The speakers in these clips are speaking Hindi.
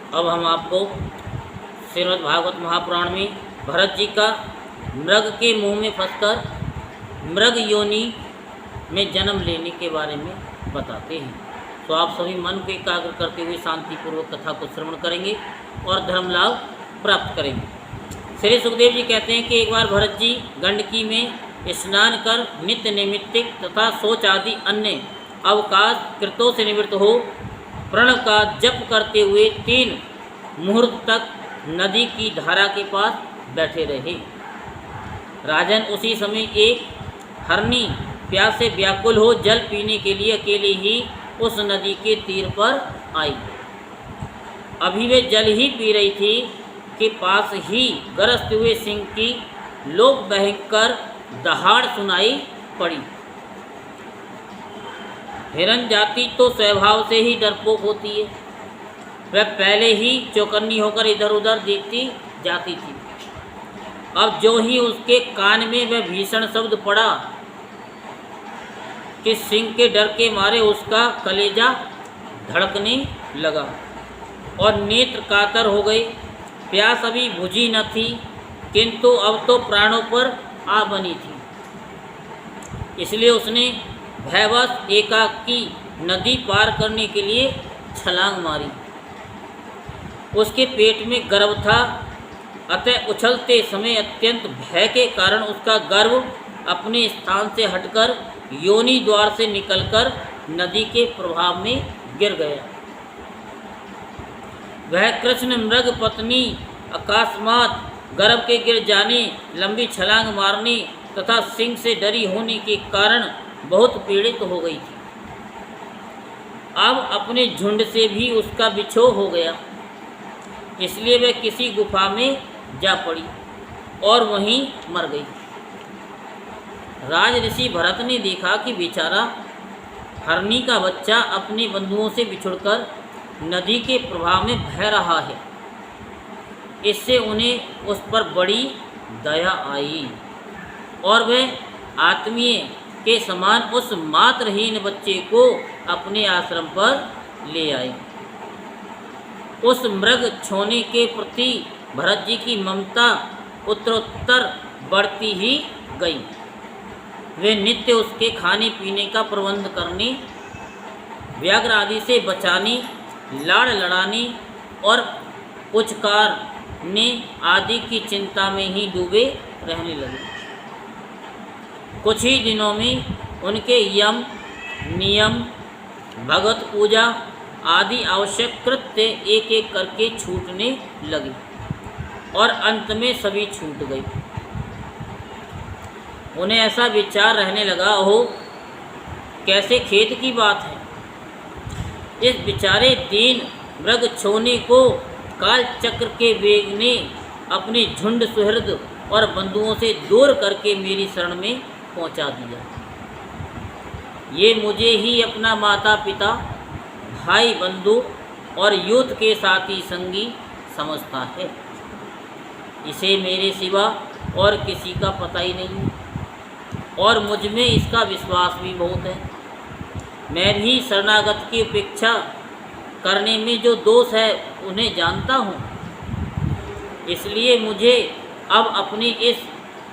अब हम आपको श्रीमद् भागवत महापुराण में भरत जी का मृग के मुंह में फंसकर मृग योनि में जन्म लेने के बारे में बताते हैं। तो आप सभी मन को एकाग्र करते हुए शांतिपूर्वक कथा को श्रवण करेंगे और धर्म लाभ प्राप्त करेंगे। श्री सुखदेव जी कहते हैं कि एक बार भरत जी गंडकी में स्नान कर नित्य नैमित्तिक तथा शौच आदि अन्य अवकाश कृतों से निवृत्त हो प्रणव का जप करते हुए 3 मुहूर्त तक नदी की धारा के पास बैठे रहे। राजन, उसी समय एक हरनी प्यास से व्याकुल हो जल पीने के लिए अकेले ही उस नदी के तीर पर आई। अभी वे जल ही पी रही थी कि पास ही गरजते हुए सिंह की लोक भयंकर दहाड़ सुनाई पड़ी। हिरन जाति तो स्वभाव से ही डरपोक होती है। वह पहले ही चौकन्नी होकर इधर उधर देखती जाती थी। अब जो ही उसके कान में वह भीषण शब्द पड़ा कि सिंह के डर के मारे उसका कलेजा धड़कने लगा और नेत्र कातर हो गए। प्यास अभी बुझी न थी, किंतु अब तो प्राणों पर आ बनी थी। इसलिए उसने भयवश एकाकी नदी पार करने के लिए छलांग मारी। उसके पेट में गर्भ था, अतः उछलते समय अत्यंत भय के कारण उसका गर्भ अपने स्थान से हटकर योनि द्वार से निकलकर नदी के प्रभाव में गिर गया। वह कृष्ण मृग पत्नी अकस्मात गर्भ के गिर जाने, लंबी छलांग मारने तथा सिंह से डरी होने के कारण बहुत पीड़ित हो गई थी। अब अपने झुंड से भी उसका विछोह हो गया, इसलिए वह किसी गुफा में जा पड़ी और वहीं मर गई। राज ऋषि भरत ने देखा कि बेचारा हरनी का बच्चा अपने बंधुओं से बिछुड़कर नदी के प्रभाव में बह रहा है। इससे उन्हें उस पर बड़ी दया आई और वह आत्मीय के समान उस मातृहीन बच्चे को अपने आश्रम पर ले आए। उस मृग छोने के प्रति भरत जी की ममता उत्तरोत्तर बढ़ती ही गई। वे नित्य उसके खाने पीने का प्रबंध करने, व्याघ्र आदि से बचाने, लाड़ लड़ाने और पुचकारने आदि की चिंता में ही डूबे रहने लगे। कुछ ही दिनों में उनके यम, नियम, भगवत पूजा आदि आवश्यक कृत्य एक एक करके छूटने लगे और अंत में सभी छूट गए। उन्हें ऐसा विचार रहने लगा, हो कैसे खेद की बात है। इस बेचारे दीन मृग छोने को काल चक्र के वेग ने अपने झुंड सुहृद और बंधुओं से दूर करके मेरी शरण में पहुंचा दिया। ये मुझे ही अपना माता पिता, भाई बंधु और युद्ध के साथी संगी समझता है। इसे मेरे सिवा और किसी का पता ही नहीं और मुझ में इसका विश्वास भी बहुत है। मैं भी शरणागत की उपेक्षा करने में जो दोष है उन्हें जानता हूँ। इसलिए मुझे अब अपनी इस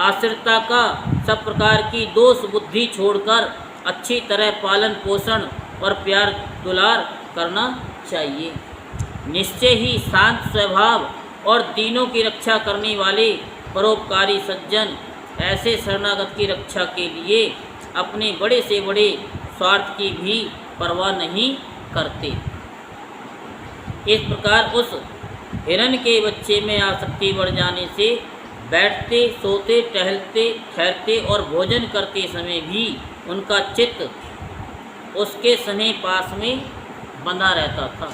आश्रिता का सब प्रकार की दोष बुद्धि छोड़कर अच्छी तरह पालन पोषण और प्यार दुलार करना चाहिए। निश्चय ही शांत स्वभाव और दीनों की रक्षा करने वाले परोपकारी सज्जन ऐसे शरणागत की रक्षा के लिए अपने बड़े से बड़े स्वार्थ की भी परवाह नहीं करते। इस प्रकार उस हिरण के बच्चे में आसक्ति बढ़ जाने से बैठते, सोते, टहलते, ठहरते और भोजन करते समय भी उनका चित्त उसके स्नेह पास में बंधा रहता था।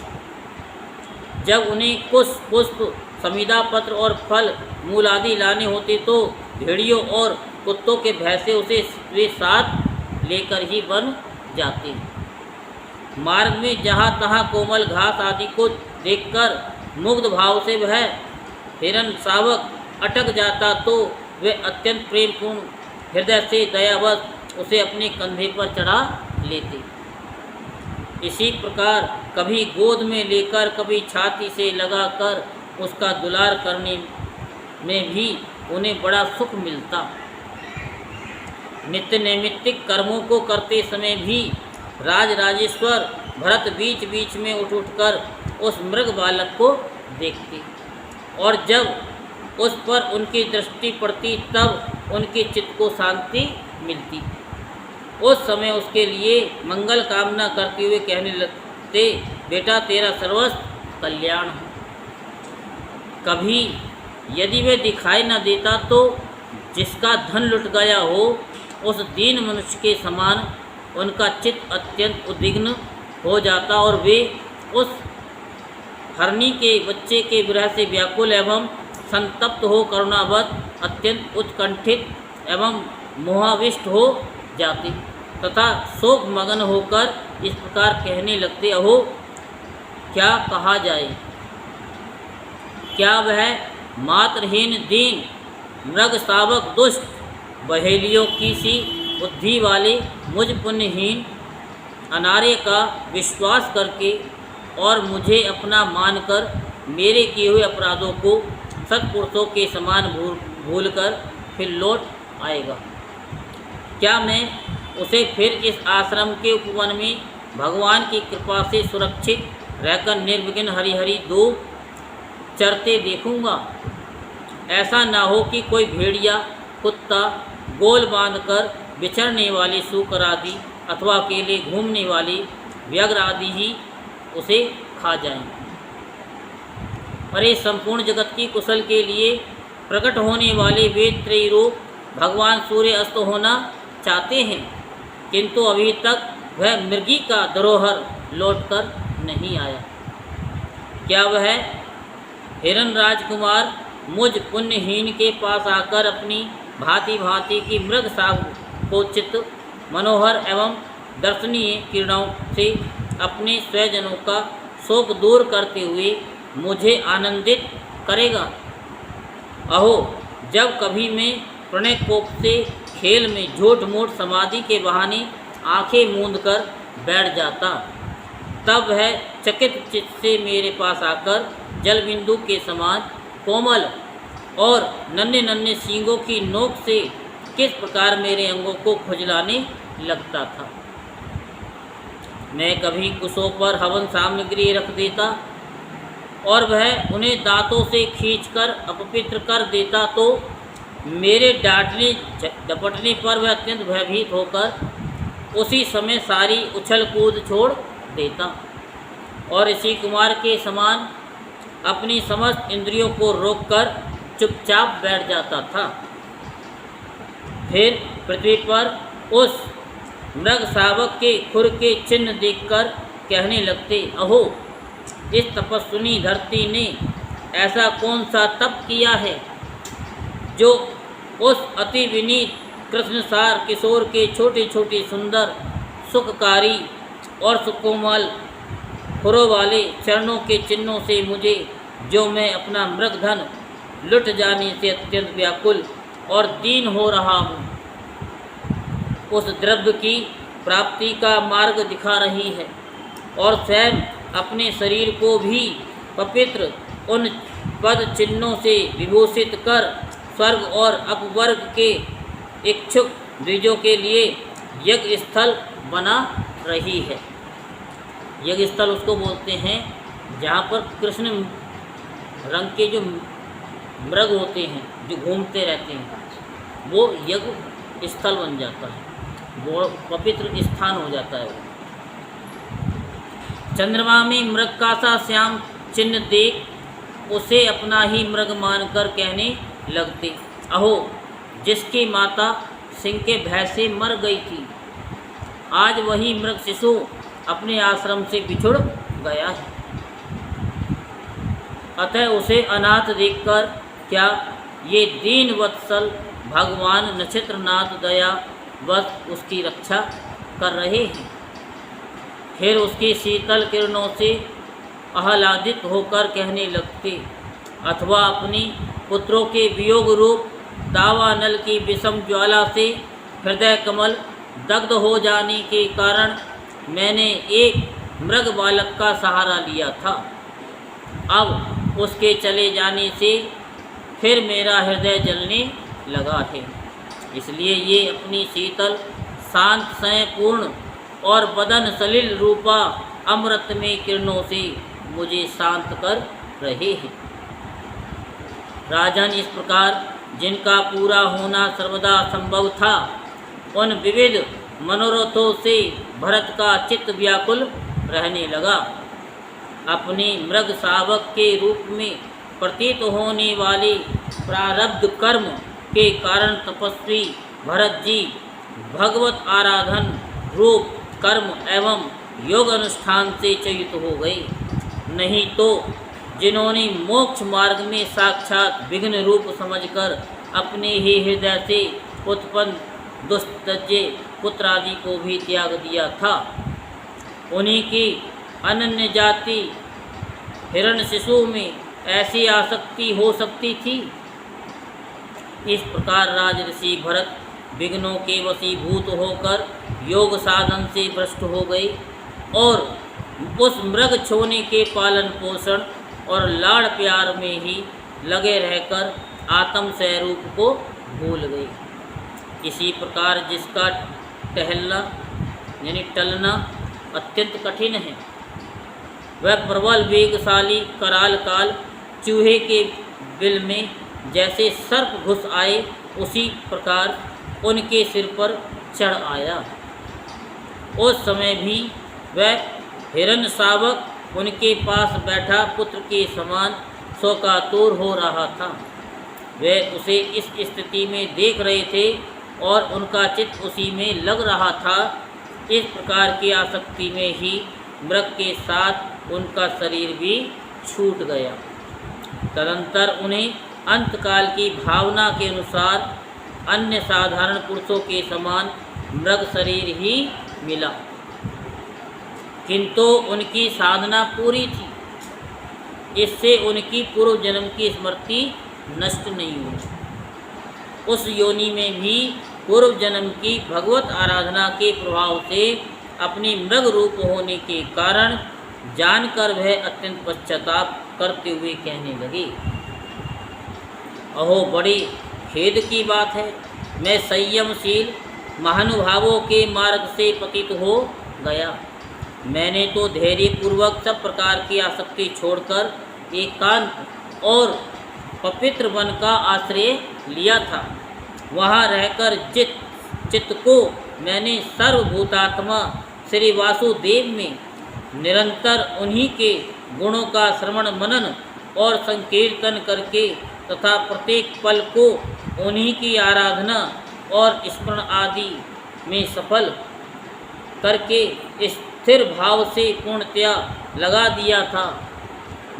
जब उन्हें कुछ पुष्प, समिधा पत्र और फल मूल आदि लाने होते तो भेड़ियों और कुत्तों के भय से उसे वे साथ लेकर ही बन जाते। मार्ग में जहाँ तहाँ कोमल घास आदि को देखकर मुग्ध भाव से वह हिरण शावक अटक जाता तो वे अत्यंत प्रेमपूर्ण हृदय से दयावश उसे अपने कंधे पर चढ़ा लेते। इसी प्रकार कभी गोद में लेकर, कभी छाती से लगाकर उसका दुलार करने में भी उन्हें बड़ा सुख मिलता। नित्य नैमित्तिक कर्मों को करते समय भी राजराजेश्वर भरत बीच बीच में उठकर उस मृग बालक को देखते, और जब उस पर उनकी दृष्टि पड़ती तब उनके चित्त को शांति मिलती। उस समय उसके लिए मंगल कामना करते हुए कहने लगते, बेटा तेरा सर्वस्व कल्याण हो। कभी यदि वह दिखाई न देता तो जिसका धन लुट गया हो उस दीन मनुष्य के समान उनका चित्त अत्यंत उद्विग्न हो जाता, और वे उस हरणी के बच्चे के विरह से व्याकुल एवं संतप्त हो करुणावश अत्यंत उत्कंठित एवं मोहाविष्ट हो जाते तथा शोक मगन होकर इस प्रकार कहने लगते, अहो क्या कहा जाए, क्या वह मातृहीन दीन मृग शावक दुष्ट बहेलियों की सी बुद्धि वाले मुझ पुण्यहीन अनार्य का विश्वास करके और मुझे अपना मानकर मेरे किए हुए अपराधों को सत्पुरुषों के समान भूलकर फिर लौट आएगा। क्या मैं उसे फिर इस आश्रम के उपवन में भगवान की कृपा से सुरक्षित रहकर निर्विघ्न हरि हरि दो चरते देखूंगा? ऐसा ना हो कि कोई भेड़िया कुत्ता गोल बांधकर बिछड़ने वाली सूकर आदि अथवा अकेले घूमने वाली व्याघ्र आदि ही उसे खा जाएं। पर इस संपूर्ण जगत की कुशल के लिए प्रकट होने वाले वेद त्रयी रूप भगवान सूर्य अस्त होना चाहते हैं, किंतु अभी तक वह मृगी का धरोहर लौटकर नहीं आया। क्या वह हिरण राजकुमार मुझ पुण्यहीन के पास आकर अपनी भांति भांति की मृग सावकोचित मनोहर एवं दर्शनीय किरणों से अपने स्वजनों का शोक दूर करते हुए मुझे आनंदित करेगा? अहो जब कभी मैं प्रणय कोप से खेल में झूठ मूठ समाधि के बहाने आंखें मूंद कर बैठ जाता, तब वह चकित चित्त से मेरे पास आकर जल बिंदु के समान कोमल और नन्हे नन्हे सींगों की नोक से किस प्रकार मेरे अंगों को खुजलाने लगता था। मैं कभी कुशों पर हवन सामग्री रख देता और वह उन्हें दांतों से खींचकर अपवित्र कर देता, तो मेरे डांटने झपटने पर वह अत्यंत भयभीत होकर उसी समय सारी उछल कूद छोड़ देता और इसी कुमार के समान अपनी समस्त इंद्रियों को रोककर चुपचाप बैठ जाता था। फिर पृथ्वी पर उस मृग शावक के खुर के चिन्ह देखकर कहने लगते, अहो इस तपस्विनी धरती ने ऐसा कौन सा तप किया है जो उस अति विनीत कृष्णसार किशोर के छोटे छोटे सुंदर सुखकारी और सुकोमल खुरों वाले चरणों के चिन्हों से मुझे, जो मैं अपना मृग धन लुट जाने से अत्यंत व्याकुल और दीन हो रहा हूँ, उस द्रव्य की प्राप्ति का मार्ग दिखा रही है और स्वयं अपने शरीर को भी पवित्र उन पद चिन्हों से विभूषित कर स्वर्ग और अपवर्ग के इच्छुक द्विजों के लिए यज्ञ स्थल बना रही है। यज्ञ स्थल उसको बोलते हैं जहाँ पर कृष्ण रंग के जो मृग होते हैं जो घूमते रहते हैं, वो यज्ञ स्थल बन जाता है, वो पवित्र स्थान हो जाता है। वो चंद्रमा में मृग का सा श्याम चिन्ह देख उसे अपना ही मृग मानकर कहने लगते, अहो जिसकी माता सिंह के भय से मर गई थी, आज वही मृग शिशु अपने आश्रम से बिछुड़ गया है। अतः उसे अनाथ देखकर क्या ये दीन वत्सल भगवान नक्षत्रनाथ दया बस उसकी रक्षा कर रहे हैं। फिर उसकी शीतल किरणों से आह्लादित होकर कहने लगते, अथवा अपनी पुत्रों के वियोग रूप दावानल की विषम ज्वाला से हृदय कमल दग्ध हो जाने के कारण मैंने एक मृग बालक का सहारा लिया था। अब उसके चले जाने से फिर मेरा हृदय जलने लगा है। इसलिए ये अपनी शीतल, शांत, स्नेहपूर्ण और बदन सलिल रूपा अमृत में किरणों से मुझे शांत कर रहे हैं। राजन, इस प्रकार जिनका पूरा होना सर्वदा संभव था, उन विविध मनोरथों से भरत का चित्त व्याकुल रहने लगा। अपने मृग शावक के रूप में प्रतीत होने वाले प्रारब्ध कर्म के कारण तपस्वी भरत जी भगवत आराधन रूप कर्म एवं योग अनुष्ठान से च्युत हो गए। नहीं तो जिन्होंने मोक्ष मार्ग में साक्षात विघ्न रूप समझकर अपने ही हृदय से उत्पन्न दुष्टज्य पुत्र आदि को भी त्याग दिया था, उन्हीं की अनन्य जाति हिरण्यशिशु में ऐसी आसक्ति हो सकती थी। इस प्रकार राजऋषि भरत विघ्नों के वशीभूत होकर योग साधन से भ्रष्ट हो गए और उस मृग छोने के पालन पोषण और लाड़ प्यार में ही लगे रहकर आत्म स्वरूप को भूल गए। इसी प्रकार जिसका टहलना यानी टलना अत्यंत कठिन है, वह प्रबल वेगशाली कराल काल चूहे के बिल में जैसे सर्प घुस आए, उसी प्रकार उनके सिर पर चढ़ आया। उस समय भी वह हिरण्य शावक उनके पास बैठा पुत्र के समान शोकातुर हो रहा था। वे उसे इस स्थिति में देख रहे थे और उनका चित्त उसी में लग रहा था। इस प्रकार की आसक्ति में ही मृग के साथ उनका शरीर भी छूट गया। तदंतर उन्हें अंतकाल की भावना के अनुसार अन्य साधारण पुरुषों के समान मृग शरीर ही मिला, किंतु उनकी साधना पूरी थी। इससे उनकी पूर्व जन्म की स्मृति नष्ट नहीं हुई। उस योनि में भी पूर्व जन्म की भगवत आराधना के प्रभाव से अपनी मृग रूप होने के कारण जानकर वह अत्यंत पश्चाताप करते हुए कहने लगे, अहो बड़ी खेद की बात है, मैं संयमशील महानुभावों के मार्ग से पतित हो गया। मैंने तो धैर्यपूर्वक सब प्रकार की आसक्ति छोड़कर एकांत और पवित्र वन का आश्रय लिया था। वहाँ रहकर चित्त को मैंने सर्वभूतात्मा श्री वासुदेव में निरंतर उन्हीं के गुणों का श्रवण मनन और संकीर्तन करके तथा प्रत्येक पल को उन्हीं की आराधना और स्मरण आदि में सफल करके स्थिर भाव से पूर्णतया लगा दिया था।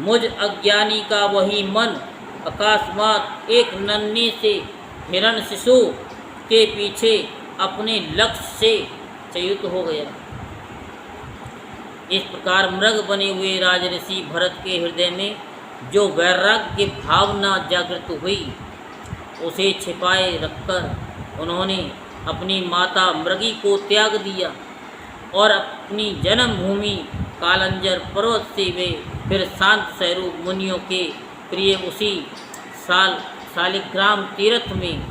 मुझ अज्ञानी का वही मन अकस्मात एक नन्ही से हिरण शिशु के पीछे अपने लक्ष्य से च्युत हो गया। इस प्रकार मृग बने हुए राजऋषि भरत के हृदय में जो वैराग्य भावना जागृत हुई, उसे छिपाए रखकर उन्होंने अपनी माता मृगी को त्याग दिया और अपनी जन्मभूमि कालंजर पर्वत से वे फिर शांत स्वरूप मुनियों के प्रिय उसी शालिग्राम तीर्थ में,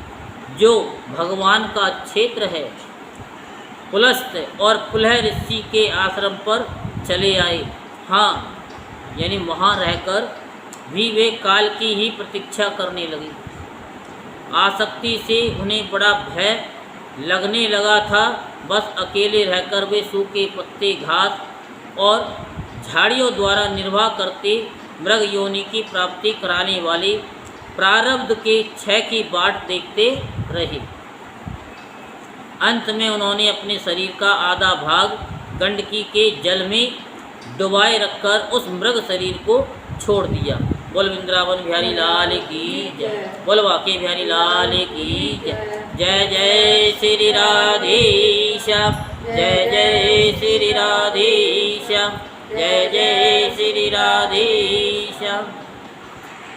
जो भगवान का क्षेत्र है, पुलस्त और पुलह ऋषि के आश्रम पर चले आए। हाँ, यानी वहाँ रहकर भी वे काल की ही प्रतीक्षा करने लगे। आसक्ति से उन्हें बड़ा भय लगने लगा था। बस अकेले रहकर वे सूखे पत्ते, घास और झाड़ियों द्वारा निर्वाह करते मृग योनि की प्राप्ति कराने वाले प्रारब्ध के क्षय की बाट देखते रहे। अंत में उन्होंने अपने शरीर का आधा भाग गंडकी के जल में डुबाए रखकर उस मृग शरीर को छोड़ दिया। बोल वृंदावन बिहारी लाल की जय, बोल वाके बिहारी लाल की जय। जय जय श्री राधेश, जय जय श्री राधे।